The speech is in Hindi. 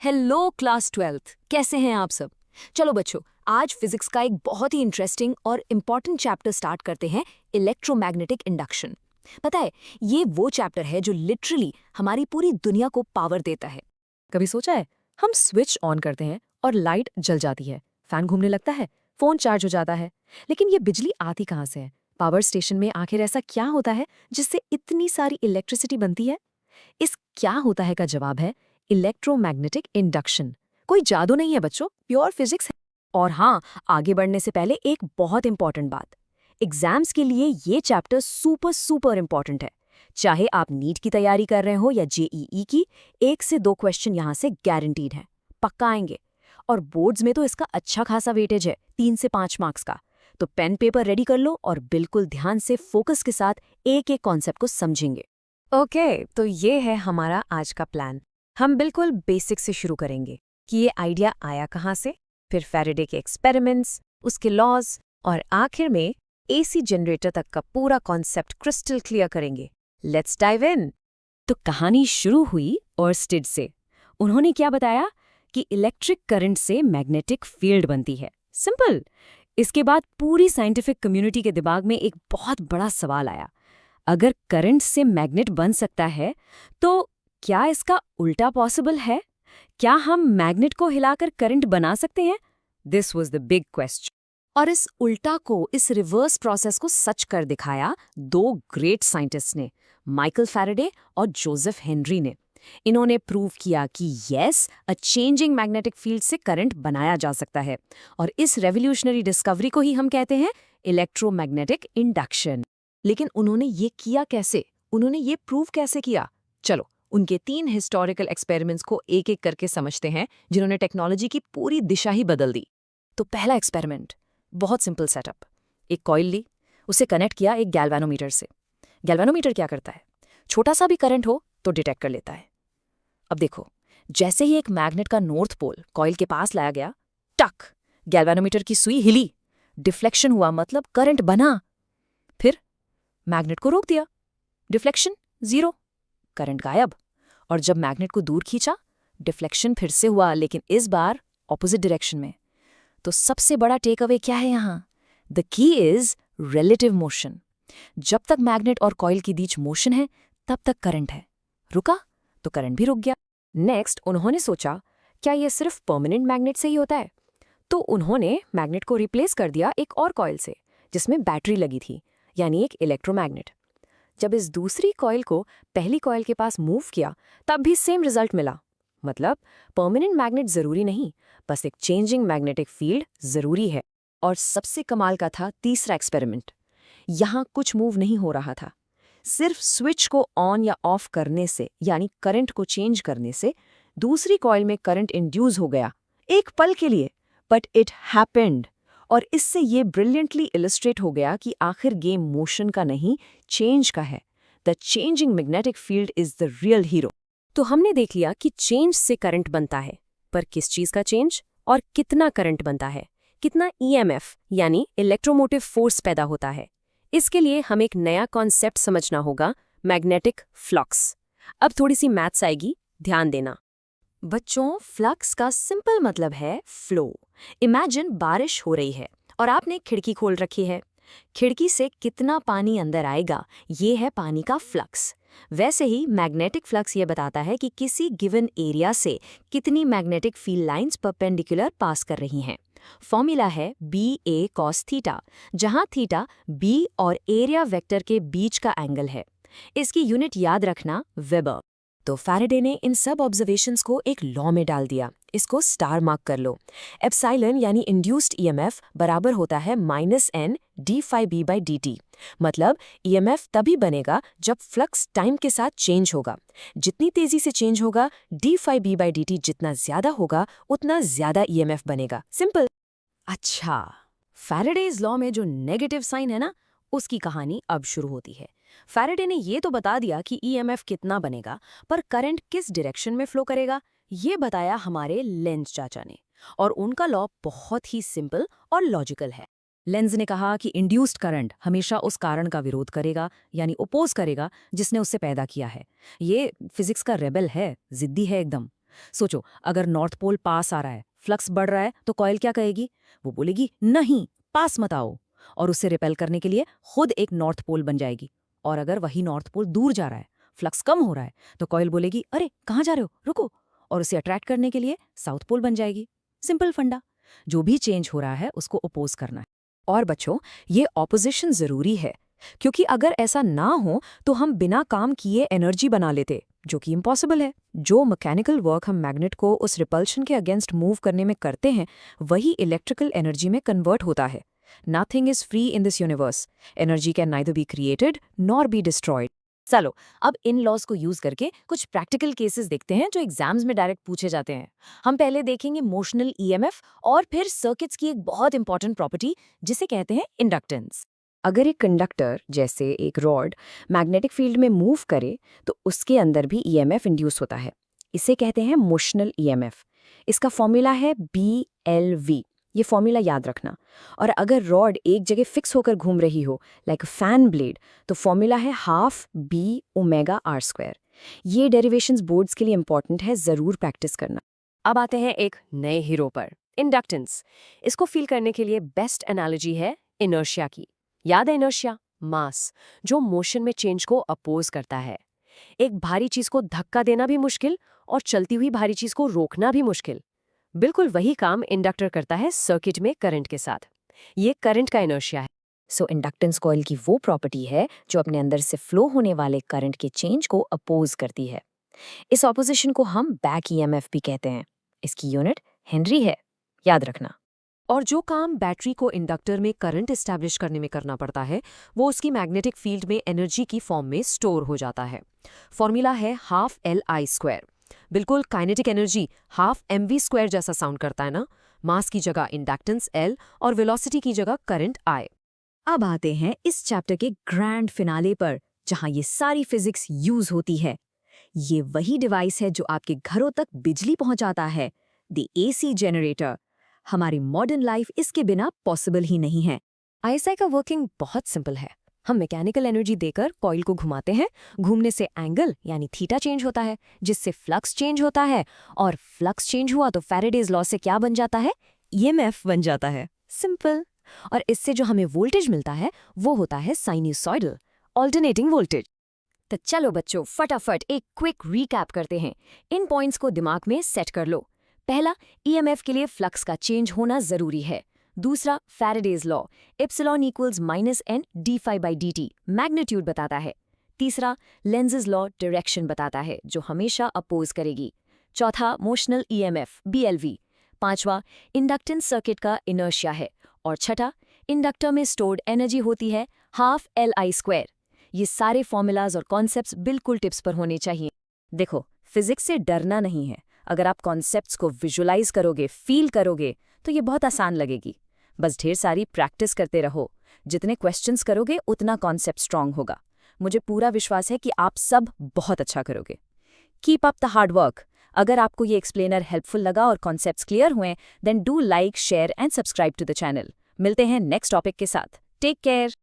हेलो क्लास 12th, कैसे हैं आप सब। चलो बच्चों, आज फिजिक्स का एक बहुत ही इंटरेस्टिंग और इम्पॉर्टेंट चैप्टर स्टार्ट करते हैं, इलेक्ट्रोमैग्नेटिक इंडक्शन। पता है, ये वो चैप्टर है जो लिटरली हमारी पूरी दुनिया को पावर देता है। कभी सोचा है, हम स्विच ऑन करते हैं और लाइट जल जाती है, फैन घूमने लगता है, फोन चार्ज हो जाता है, लेकिन ये बिजली आती कहाँ से है? पावर स्टेशन में आखिर ऐसा क्या होता है जिससे इतनी सारी इलेक्ट्रिसिटी बनती है? इस क्या होता है का जवाब है इलेक्ट्रोमैग्नेटिक इंडक्शन। कोई जादू नहीं है बच्चों, प्योर फिजिक्स है। और हाँ, आगे बढ़ने से पहले एक बहुत इंपॉर्टेंट बात, एग्जाम्स के लिए ये चैप्टर सुपर सुपर इंपॉर्टेंट है। चाहे आप नीट की तैयारी कर रहे हो या जेईई की, 1 से 2 क्वेश्चन यहाँ से गारंटीड है, पक्का आएंगे। और बोर्ड्स में तो इसका अच्छा खासा वेटेज है, 3 से 5 मार्क्स का। तो पेन पेपर रेडी कर लो और बिल्कुल ध्यान से फोकस के साथ एक एक कॉन्सेप्ट को समझेंगे। ओके, तो ये है हमारा आज का प्लान। हम बिल्कुल बेसिक से शुरू करेंगे कि ये आइडिया आया कहाँ से, फिर फैराडे के एक्सपेरिमेंट्स, उसके लॉज, और आखिर में एसी जनरेटर तक का पूरा कॉन्सेप्ट क्रिस्टल क्लियर करेंगे। Let's dive in. तो कहानी शुरू हुई ऑर्स्टेड से। उन्होंने क्या बताया कि इलेक्ट्रिक करंट से मैग्नेटिक फील्ड बनती है। सिंपल। इसके बाद पूरी साइंटिफिक कम्युनिटी के दिमाग में एक बहुत बड़ा सवाल आया, अगर करंट से मैग्नेट बन सकता है तो क्या इसका उल्टा पॉसिबल है? क्या हम मैग्नेट को हिलाकर करंट बना सकते हैं? This was the big question. और इस उल्टा को, इस रिवर्स प्रोसेस को सच कर दिखाया 2 ग्रेट साइंटिस्ट ने, माइकल फैराडे और जोसेफ हेनरी ने। इन्होंने प्रूव किया कि यस, अ चेंजिंग मैग्नेटिक फील्ड से करंट बनाया जा सकता है। और इस रेवोल्यूशनरी डिस्कवरी को ही हम कहते हैं इलेक्ट्रोमैग्नेटिक इंडक्शन। लेकिन उन्होंने ये किया कैसे? उन्होंने ये प्रूव कैसे किया? चलो, उनके 3 हिस्टोरिकल एक्सपेरिमेंट्स को एक एक करके समझते हैं, जिन्होंने टेक्नोलॉजी की पूरी दिशा ही बदल दी। तो पहला एक्सपेरिमेंट, बहुत सिंपल सेटअप। एक कॉइल ली, उसे कनेक्ट किया एक गैल्वेनोमीटर से। गैल्वेनोमीटर क्या करता है? छोटा सा भी करंट हो तो डिटेक्ट कर लेता है। अब देखो, जैसे ही एक मैग्नेट का नॉर्थ पोल कॉइल के पास लाया गया, टक, गैल्वेनोमीटर की सुई हिली, डिफ्लेक्शन हुआ, मतलब करंट बना। फिर मैग्नेट को रोक दिया, डिफ्लेक्शन 0, करंट गायब। और जब मैग्नेट को दूर खींचा, डिफ्लेक्शन फिर से हुआ, लेकिन इस बार ऑपोजिट डायरेक्शन में। तो सबसे बड़ा टेक अवे क्या है यहाँ? The key is relative motion. जब तक मैग्नेट और कॉइल के बीच मोशन है, तब तक करंट है। रुका तो करंट भी रुक गया। नेक्स्ट उन्होंने सोचा, क्या यह सिर्फ परमानेंट मैग्नेट से ही होता है? तो उन्होंने मैग्नेट को रिप्लेस कर दिया एक और कॉइल से, जिसमें बैटरी लगी थी, यानी एक इलेक्ट्रोमैग्नेट। जब इस दूसरी कॉइल को पहली कॉइल के पास मूव किया, तब भी सेम रिजल्ट मिला। मतलब परमानेंट मैग्नेट जरूरी नहीं, बस एक चेंजिंग मैग्नेटिक फील्ड जरूरी है। और सबसे कमाल का था तीसरा एक्सपेरिमेंट। यहाँ कुछ मूव नहीं हो रहा था, सिर्फ स्विच को ऑन या ऑफ करने से, यानी करंट को चेंज करने से, दूसरी कॉइल में करंट इंड्यूस हो गया, एक पल के लिए, बट इट हैपेंड। और इससे ये ब्रिलियंटली इलस्ट्रेट हो गया कि आखिर गेम मोशन का नहीं, चेंज का है। The changing magnetic field is the real hero. तो हमने देख लिया कि चेंज से करंट बनता है, पर किस चीज का चेंज और कितना करंट बनता है, कितना ईएमएफ यानी इलेक्ट्रोमोटिव फोर्स पैदा होता है। इसके लिए हम एक नया कॉन्सेप्ट समझना होगा, मैग्नेटिक फ्लक्स। अब थोड़ी सी मैथ्स आएगी, ध्यान देना। बच्चों, फ्लक्स का सिंपल मतलब है फ्लो। इमेजिन बारिश हो रही है और आपने खिड़की खोल रखी है। खिड़की से कितना पानी अंदर आएगा, ये है पानी का फ्लक्स। वैसे ही मैग्नेटिक फ्लक्स ये बताता है कि किसी गिवन एरिया से कितनी मैग्नेटिक फील्ड लाइंस परपेंडिकुलर पास कर रही हैं। फॉर्मूला है BA cos थीटा, जहां थीटा B और एरिया वेक्टर के बीच का एंगल है। इसकी यूनिट याद रखना, वेबर। तो फैराडे ने इन सब ऑब्जर्वेशंस को एक लॉ में डाल दिया। इसको स्टार मार्क कर लो। एप्सिलॉन यानी इंड्यूस्ड ईएमएफ बराबर होता है -n d∅b/dt। मतलब ईएमएफ तभी बनेगा जब फ्लक्स टाइम के साथ चेंज होगा। जितनी तेजी से चेंज होगा, d∅b/dt जितना ज्यादा होगा, उतना ज्यादा ईएमएफ बनेगा। सिंपल। अच्छा, फैराडेज लॉ में जो नेगेटिव साइन है ना, उसकी कहानी अब शुरू होती है। फैराडे ने ये तो बता दिया कि ईएमएफ कितना बनेगा, पर करंट किस डायरेक्शन में फ्लो करेगा, ये बताया हमारे लेंज चाचा ने। और उनका लॉ बहुत ही सिंपल और लॉजिकल है। लेंज ने कहा कि इंड्यूस्ड करंट हमेशा उस कारण का विरोध करेगा, यानी ओपोज करेगा, जिसने उससे पैदा किया है। ये फिजिक्स का रेबल है, जिद्दी है एकदम। सोचो, अगर नॉर्थ पोल पास आ रहा है, फ्लक्स बढ़ रहा है, तो कॉइल क्या कहेगी? वो बोलेगी नहीं, पास मत आओ, और उसे रिपेल करने के लिए खुद एक नॉर्थ पोल बन जाएगी। और अगर वही नॉर्थ पोल दूर जा रहा है, फ्लक्स कम हो रहा है, तो कॉइल बोलेगी अरे कहाँ जा रहे हो, रुको, और उसे अट्रैक्ट करने के लिए साउथ पोल बन जाएगी। सिंपल फंडा। जो भी चेंज हो रहा है उसको अपोज करना है। और बच्चों, ये ऑपोजिशन जरूरी है, क्योंकि अगर ऐसा ना हो तो हम बिना काम किए एनर्जी बना लेते, जो कि इम्पॉसिबल है। जो मैकेनिकल वर्क हम मैग्नेट को उस रिपल्शन के अगेंस्ट मूव करने में करते हैं, वही इलेक्ट्रिकल एनर्जी में कन्वर्ट होता है। Nothing is free in this universe. Energy can neither be created nor be destroyed. चलो, अब इन लॉज को यूज करके कुछ प्रैक्टिकल केसेस देखते हैं जो एग्जाम्स में डायरेक्ट पूछे जाते हैं। हम पहले देखेंगे मोशनल ईएमएफ और फिर सर्किट्स की एक बहुत इंपॉर्टेंट प्रॉपर्टी जिसे कहते हैं इंडक्टेंस। अगर एक कंडक्टर, जैसे एक रॉड, मैग्नेटिक फील्ड में मूव करे तो उसके अंदर भी ईएमएफ इंड्यूस होता है। इसे कहते हैं मोशनल ईएमएफ। इसका फॉर्मूला है BLV। ये फॉर्मूला याद रखना। और अगर रॉड एक जगह फिक्स होकर घूम रही हो, लाइक फैन ब्लेड, तो फॉर्मूला है ½ B⍵R²। ये डेरिवेशंस बोर्ड्स के लिए इंपॉर्टेंट है, जरूर प्रैक्टिस करना। अब आते हैं एक नए हीरो पर, इंडक्टेंस। इसको फील करने के लिए बेस्ट एनालॉजी है इनर्शिया की। याद है इनर्शिया? मास, जो मोशन में चेंज को अपोज करता है। एक भारी चीज को धक्का देना भी मुश्किल और चलती हुई भारी चीज को रोकना भी मुश्किल। बिल्कुल वही काम इंडक्टर करता है सर्किट में करंट के साथ। ये करंट का इनर्शिया है। सो इंडक्टेंस कॉइल की वो प्रॉपर्टी है जो अपने अंदर से फ्लो होने वाले करंट के चेंज को अपोज करती है। इस ऑपोजिशन को हम बैक ईएमएफ भी कहते हैं। इसकी यूनिट हेनरी है, याद रखना। और जो काम बैटरी को इंडक्टर में करंट एस्टैब्लिश करने में करना पड़ता है, वो उसकी मैग्नेटिक फील्ड में एनर्जी की फॉर्म में स्टोर हो जाता है। फॉर्मूला है ½ Li²। बिल्कुल काइनेटिक एनर्जी ½ mv² जैसा साउंड करता है ना। मास की जगह इंडक्टेंस L और वेलोसिटी की जगह करंट I। अब आते हैं इस चैप्टर के ग्रैंड फिनाले पर, जहां ये सारी फिजिक्स यूज होती है। ये वही डिवाइस है जो आपके घरों तक बिजली पहुंचाता है, द AC जनरेटर। हमारी मॉडर्न लाइफ इसके बिना पॉसिबल ही नहीं है। ISI का वर्किंग बहुत सिंपल है। हम मैकेनिकल एनर्जी देकर कॉइल को घुमाते हैं। घूमने से एंगल यानी थीटा चेंज होता है, जिससे फ्लक्स चेंज होता है, और फ्लक्स चेंज हुआ तो फैराडेज लॉ से क्या बन जाता है? EMF बन जाता है। सिंपल। और इससे जो हमें वोल्टेज मिलता है वो होता है साइनसॉइडल, ऑल्टरनेटिंग वोल्टेज। तो चलो बच्चों, फटाफट एक क्विक रीकैप करते हैं। इन पॉइंट्स को दिमाग में सेट कर लो। पहला, EMF के लिए फ्लक्स का चेंज होना जरूरी है। दूसरा, Faraday's law, epsilon equals -n dφ/dt magnitude बताता है। तीसरा, लेंजेज लॉ डायरेक्शन बताता है, जो हमेशा अपोज करेगी। चौथा, मोशनल EMF BLV। पांचवा, इंडक्टेंस सर्किट का इनर्शिया है। और छठा, इंडक्टर में स्टोर्ड एनर्जी होती है ½ Li²। ये सारे फॉर्मूलाज और कॉन्सेप्ट्स बिल्कुल टिप्स पर होने चाहिए। देखो, फिजिक्स से डरना नहीं है। अगर आप कॉन्सेप्ट्स को विजुलाइज करोगे, फील करोगे, तो ये बहुत आसान लगेगी। बस ढेर सारी प्रैक्टिस करते रहो। जितने क्वेश्चंस करोगे उतना कॉन्सेप्ट स्ट्रांग होगा। मुझे पूरा विश्वास है कि आप सब बहुत अच्छा करोगे। Keep up the hard work. अगर आपको ये एक्सप्लेनर हेल्पफुल लगा और कॉन्सेप्ट्स क्लियर हुए, then do like, share and subscribe to the channel. मिलते हैं नेक्स्ट टॉपिक के साथ। Take care.